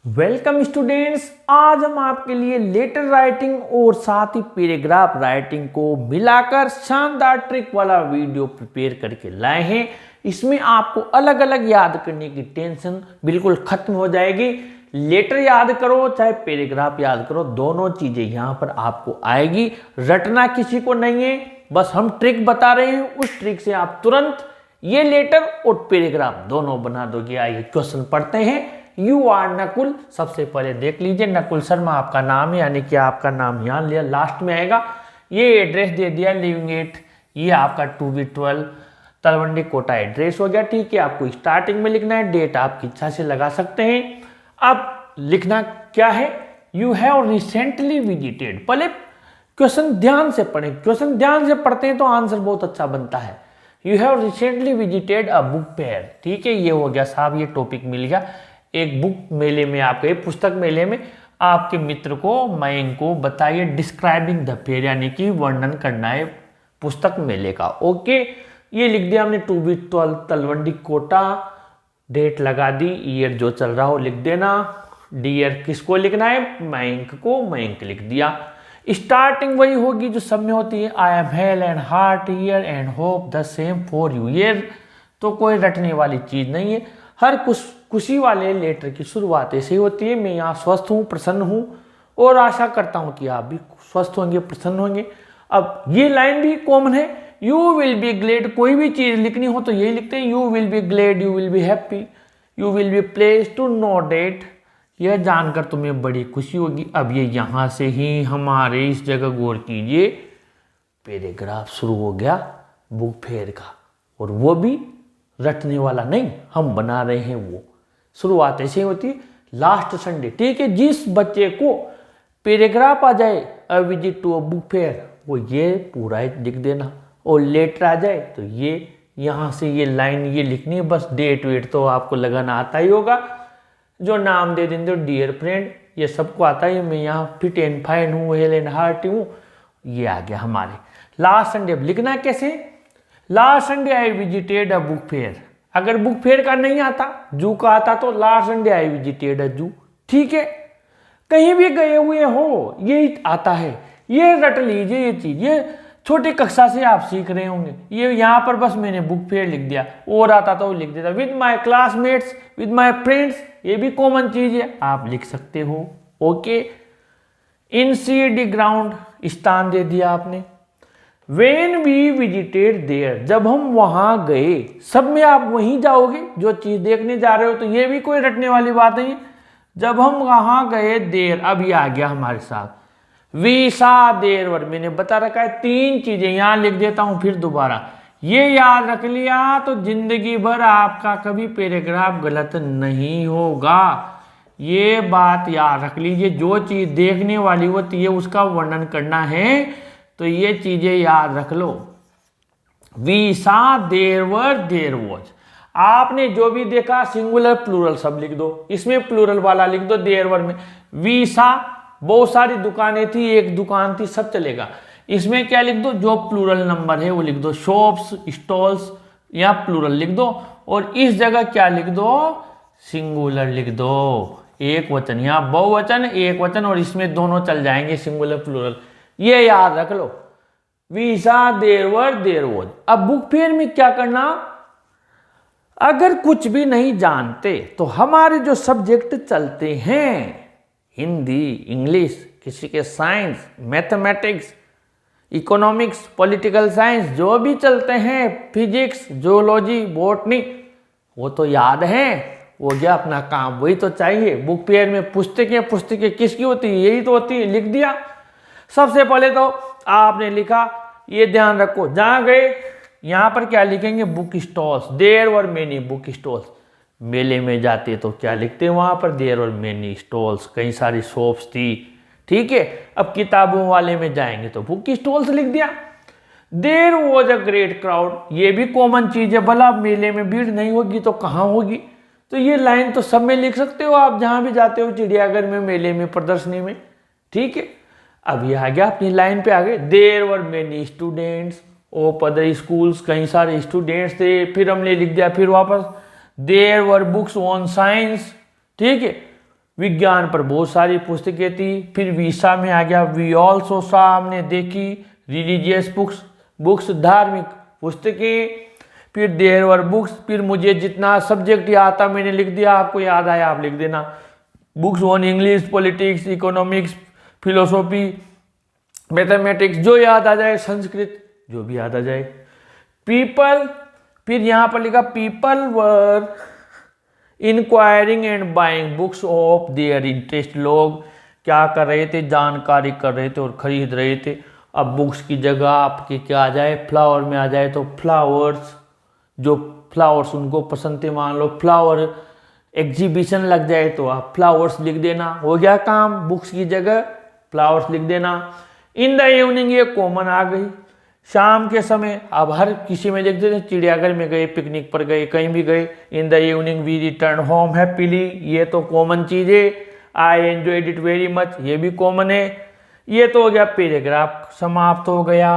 Welcome students. आज हम आपके लिए लेटर राइटिंग और साथ ही पैराग्राफ राइटिंग को मिलाकर शानदार ट्रिक वाला वीडियो प्रिपेयर करके लाए हैं। इसमें आपको अलग अलग याद करने की टेंशन बिल्कुल खत्म हो जाएगी। लेटर याद करो चाहे पैराग्राफ याद करो, दोनों चीजें यहाँ पर आपको आएगी। रटना किसी को नहीं है, बस हम ट्रिक बता रहे हैं। उस ट्रिक से आप तुरंत ये लेटर और पैराग्राफ दोनों बना दोगे। आइए क्वेश्चन पढ़ते हैं। You are Nakul. सबसे पहले देख लीजिए, नकुल शर्मा आपका नाम है, यानी कि आपका नाम यहाँ लिया, लास्ट में आएगा। ये एड्रेस दे दिया, लिविंग एट, ये आपका 2B12 तलवंडी कोटा एड्रेस हो गया। ठीक है, आपको स्टार्टिंग में लिखना है, डेट आपकी इच्छा से लगा सकते हैं। अब लिखना क्या है, यू हैव रिसेंटली विजिटेड। पहले क्वेश्चन ध्यान से पढ़ें, क्वेश्चन ध्यान से पढ़ते हैं तो आंसर बहुत अच्छा बनता है। You have recently visited a book fair. ठीक है, ये हो गया साहब, ये टॉपिक मिल गया। एक बुक मेले में आप गए, पुस्तक मेले में, आपके मित्र को मयंक को बताइए डिस्क्राइबिंग द फेयर, यानी कि वर्णन करना है पुस्तक मेले का। ओके, ये लिख दिया हमने 2B12 तलवंडी कोटा, डेट लगा दी, ईयर जो चल रहा हो लिख देना। डियर किसको लिखना है, मयंक को, मयंक लिख दिया। स्टार्टिंग वही होगी जो सब में होती है, I am hello and heart year and hope the same for you. ये तो कोई रटने वाली चीज नहीं है। हर खुशी वाले लेटर की शुरुआत ऐसे ही होती है, मैं यहाँ स्वस्थ हूँ, प्रसन्न हूँ और आशा करता हूँ कि आप भी स्वस्थ होंगे, प्रसन्न होंगे। अब ये लाइन भी कॉमन है, यू विल बी ग्लेड। कोई भी चीज लिखनी हो तो यही लिखते हैं, you will be glad, you will be happy, you will be pleased to know that. यह जानकर तुम्हें बड़ी खुशी होगी। अब ये यहाँ से ही हमारे इस जगह गौर कीजिए, पैराग्राफ शुरू हो गया बुक फेयर का, और वो भी रटने वाला नहीं, हम बना रहे हैं। वो शुरुआत ऐसे होती है, लास्ट संडे। ठीक है, जिस बच्चे को पैराग्राफ आ जाए a visit to a book fair, वो ये पूरा लिख देना, और लेटर आ जाए तो ये यहाँ से ये लाइन ये लिखनी है। बस डेट वेट तो आपको लगाना आता ही होगा, जो नाम दे देंगे डियर फ्रेंड, ये सबको आता है। मैं यहाँ फिट एंड फाइन हूँ, हेल एंड हार्ट हूँ, ये आ गया हमारे लास्ट संडे। अब लिखना कैसे, last Sunday I visited a book fair. अगर बुक फेयर का नहीं आता, जू का आता, तो last Sunday I visited a जू। ठीक है, कहीं भी गए हुए हो यही आता है, ये रट लीजिए ये चीज। ये छोटी कक्षा से आप सीख रहे होंगे। ये यहाँ पर बस मैंने बुक फेयर लिख दिया, और आता तो लिख देता with my classmates, with my friends, ये भी कॉमन चीज है, आप लिख सकते हो। ओके, इन सी डी ग्राउंड, स्थान दे दिया आपने। When we visited there, जब हम वहां गए, सब में आप वहीं जाओगे जो चीज देखने जा रहे हो, तो ये भी कोई रटने वाली बात नहीं है। जब हम वहां गए देर, अब ये आ गया हमारे साथ, वी सा देर वर, मैंने बता रखा है तीन चीजें, यहां लिख देता हूं फिर दोबारा। ये याद रख लिया तो जिंदगी भर आपका कभी पैराग्राफ गलत नहीं होगा। ये बात याद रख लीजिए, जो चीज देखने वाली होती है उसका वर्णन करना है तो ये चीजें याद रख लो। We saw there were there was, आपने जो भी देखा सिंगुलर प्लूरल सब लिख दो, इसमें प्लूरल वाला लिख दो देर वर में। वी सा, बहुत सारी दुकानें थी, एक दुकान थी, सब चलेगा। इसमें क्या लिख दो, जो प्लूरल नंबर है वो लिख दो, शॉप्स, स्टॉल्स, या प्लूरल लिख दो। और इस जगह क्या लिख दो, सिंगुलर लिख दो। एक वचन, यहाँ बहुवचन एक वचन, और इसमें दोनों चल जाएंगे, सिंगुलर प्लूरल, ये याद रख लो। We saw there were there was. अब बुक फेयर में क्या करना, अगर कुछ भी नहीं जानते तो हमारे जो सब्जेक्ट चलते हैं, हिंदी, इंग्लिश, किसी के science, mathematics, economics, political science, जो भी चलते हैं, फिजिक्स, जोलॉजी, बॉटनी, वो तो याद है, हो गया अपना काम, वही तो चाहिए। बुक फेयर में पुस्तकें किसकी होती है, यही तो होती है, लिख दिया। सबसे पहले तो आपने लिखा, ये ध्यान रखो, जहां गए यहां पर क्या लिखेंगे, book stalls, there were many book stalls. मेले में जाते तो क्या लिखते हैं वहां पर, देयर वर मेनी स्टॉल्स, कई सारी शॉप्स थी। ठीक है, अब किताबों वाले में जाएंगे तो बुक स्टॉल्स लिख दिया। There was a great crowd, ये भी कॉमन चीज है, भला मेले में भीड़ नहीं होगी तो कहाँ होगी। तो ये लाइन तो सब में लिख सकते हो आप, जहां भी जाते हो, चिड़ियाघर में, मेले में, प्रदर्शनी में। ठीक है, अब ये आ गया अपनी लाइन पे आ गए। There were many students of other schools, कई सारे स्टूडेंट्स थे। फिर हमने लिख दिया, फिर वापस there were books on science. ठीक है, विज्ञान पर बहुत सारी पुस्तकें थी। फिर वीसा में आ गया, वी ऑल्सो सा हमने देखी, रिलीजियस बुक्स धार्मिक पुस्तकें। फिर देयर वर बुक्स, फिर मुझे जितना सब्जेक्ट याद था मैंने लिख दिया, आपको याद आया आप लिख देना। Books on English, politics, economics, philosophy, mathematics, जो याद आ जाए, संस्कृत, जो भी याद आ जाए। पीपल, फिर यहाँ पर लिखा people were enquiring and buying books of their interest. लोग क्या कर रहे थे, जानकारी कर रहे थे और खरीद रहे थे। अब बुक्स की जगह आपके क्या आ जाए, फ्लावर में आ जाए, तो फ्लावर्स, जो फ्लावर्स उनको पसंद थे, मान लो फ्लावर एग्जीबिशन लग जाए तो आप फ्लावर्स लिख देना, हो गया काम, बुक्स की जगह फ्लावर्स लिख देना। इन द इवनिंग ये कॉमन आ गई, शाम के समय। अब हर किसी में देखते थे, चिड़ियाघर में गए, पिकनिक पर गए, कहीं भी गए। In the evening we return home happily, ये तो कॉमन चीज है। I enjoyed it very much, ये भी कॉमन है। ये तो हो गया पैराग्राफ, समाप्त हो गया।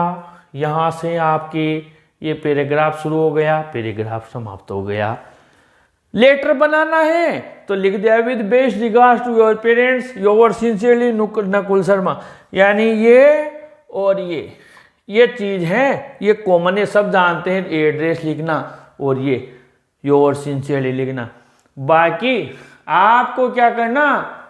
यहाँ से आपकी ये पैराग्राफ शुरू हो गया, पैराग्राफ समाप्त हो गया। लेटर बनाना है तो लिख दिया, with best regards to your parents, your sincerely Nakul Sharma. यानी ये और ये चीज है, ये कॉमन है, सब जानते हैं, एड्रेस लिखना और ये योर सिंसियरली लिखना। बाकी आपको क्या करना,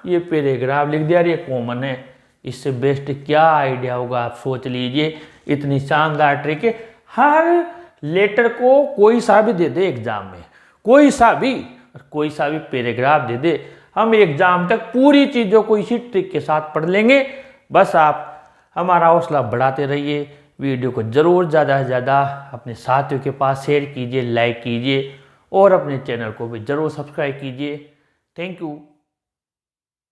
ये पैराग्राफ लिख दिया, ये कॉमन है। इससे बेस्ट क्या आइडिया होगा, आप सोच लीजिए। इतनी शानदार ट्रिक है। हर लेटर को कोई सा भी दे दे एग्जाम में, कोई सा भी पैराग्राफ दे दे, हम एग्जाम तक पूरी चीज़ों को इसी ट्रिक के साथ पढ़ लेंगे। बस आप हमारा हौसला बढ़ाते रहिए। वीडियो को ज़रूर ज़्यादा से ज़्यादा अपने साथियों के पास शेयर कीजिए, लाइक कीजिए और अपने चैनल को भी ज़रूर सब्सक्राइब कीजिए। Thank you.